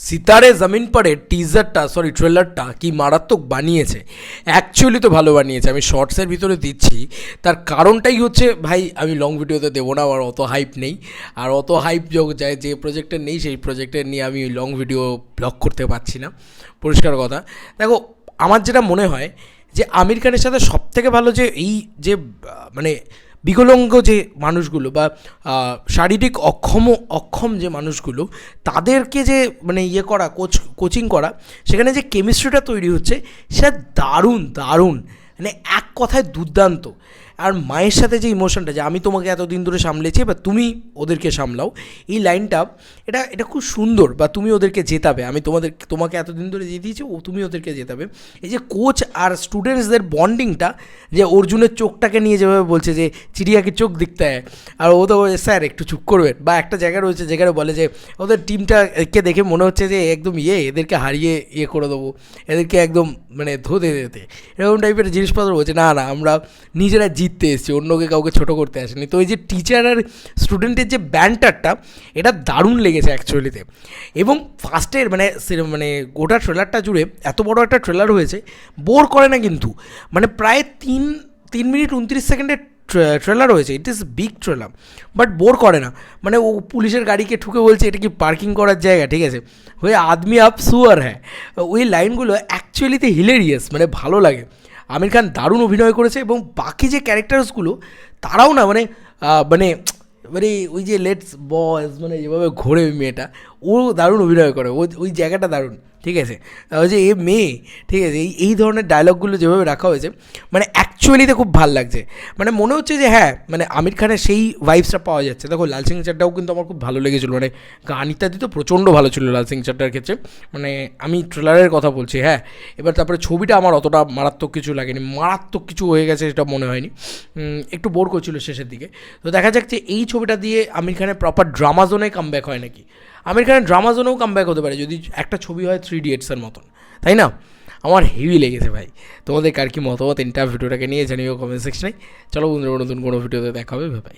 সিতারে জমিন পড়ে ট্রেলারটা কি মারাত্মক বানিয়েছে। অ্যাকচুয়ালি তো ভালো বানিয়েছে, আমি শর্টসের ভিতরে দিচ্ছি। তার কারণটাই হচ্ছে ভাই, আমি লং ভিডিওতে দেবো না, আমার অত হাইপ নেই। আর অত হাইপ যায় যে প্রজেক্টের নেই, সেই প্রজেক্টের নিয়ে আমি লং ভিডিও ব্লগ করতে পারছি না, পরিষ্কার কথা। দেখো, আমার যেটা মনে হয় যে আমির খানের সাথে সবথেকে ভালো যে এই যে মানে বিকলাঙ্গ যে মানুষগুলো বা শারীরিক অক্ষম যে মানুষগুলো, তাদেরকে যে মানে করা, কোচিং করা, সেখানে যে কেমিস্ট্রিটা তৈরি হচ্ছে সেটা দারুণ দারুণ, মানে এক কথায় দুর্দান্ত। আর মায়ের সাথে যে ইমোশনটা, যে আমি তোমাকে এতদিন ধরে সামলেছি বা তুমি ওদেরকে সামলাও, এই লাইনটা এটা খুব সুন্দর। বা তুমি ওদেরকে জেতাবে, আমি তোমাকে এতদিন ধরে জিতিয়েছি, তুমি ওদেরকে জেতাবে। এই যে কোচ আর স্টুডেন্টসদের বন্ডিংটা, যে অর্জুনের চোখটাকে নিয়ে যেভাবে বলছে যে চিড়িয়াকে চোখ দেখতে হয়, আর ও তো স্যার একটু চুপ করবেন। বা একটা জায়গা রয়েছে যেখানে বলে যে ওদের টিমটাকে দেখে মনে হচ্ছে যে একদম এদেরকে হারিয়ে করে দেবো, এদেরকে একদম মানে ধোতে দিতে, এরকম টাইপের জিনিসপত্র বলছে। না না, আমরা নিজেরা জিততে এসেছি, অন্যকে কাউকে ছোটো করতে আসেনি। তো এই যে টিচার আর স্টুডেন্টের যে ব্যান্টারটা, এটা দারুণ লেগেছে অ্যাকচুয়ালিতে। এবং ফার্স্টের মানে গোটা ট্রেলারটা জুড়ে এত বড় একটা ট্রেলার হয়েছে, বোর করে না কিন্তু। মানে প্রায় 3 মিনিট 29 সেকেন্ডের ট্রেলার হয়েছে। It is big trailer, but bore করে না। মানে ও পুলিশের গাড়িকে ঠুকে বলছে এটা কি পার্কিং করার জায়গা, ঠিক আছে, ওই আদমি আপ সুয়ার হ্যাঁ, ওই লাইনগুলো অ্যাকচুয়ালিতে হিলেরিয়াস, মানে ভালো লাগে। আমির খান দারুণ অভিনয় করেছে, এবং বাকি যে ক্যারেক্টার্সগুলো তারাও না মানে মানে মানে ওই যে লেটস বয়েজ, মানে যেভাবে ঘোরে ওই মেয়েটা, ও দারুণ অভিনয় করে, ওই জায়গাটা দারুণ, ঠিক আছে। ওই যে মেয়ে, ঠিক আছে, এই ধরনের ডায়লগগুলো যেভাবে রাখা হয়েছে, মানে অ্যাকচুয়ালিতে খুব ভালো লাগছে। মানে মনে হচ্ছে যে হ্যাঁ, মানে আমির খানের সেই ভাইবসটা পাওয়া যাচ্ছে। দেখো, লাল সিং চাড্ডাও কিন্তু আমার খুব ভালো লেগেছিলো, মানে গান ইত্যাদি তো প্রচণ্ড ভালো ছিল লাল সিং চাড্ডার ক্ষেত্রে, মানে আমি ট্রেলারের কথা বলছি। হ্যাঁ, এবার তারপরে ছবিটা আমার অতটা মারাত্মক কিছু লাগেনি, মারাত্মক কিছু হয়ে গেছে সেটা মনে হয়নি, একটু বোর করছিল শেষের দিকে। তো দেখা যাক যে এই ছবিটা দিয়ে আমির খানের প্রপার ড্রামা জোনে কামব্যাক হয় নাকি। আমির খানের ড্রামা জোনেও কামব্যাক হতে পারে যদি একটা ছবি হয় 3 ইডিয়টসের মতন, তাই না? আমার হেভি লেগেছে ভাই। তোমাদের কার কি মতামত ভিডিওটাকে নিয়ে জানিও কমেন্ট সেকশনে। চলো বন্ধুরা, নতুন কোনো ভিডিওতে দেখা হবে, ভাই।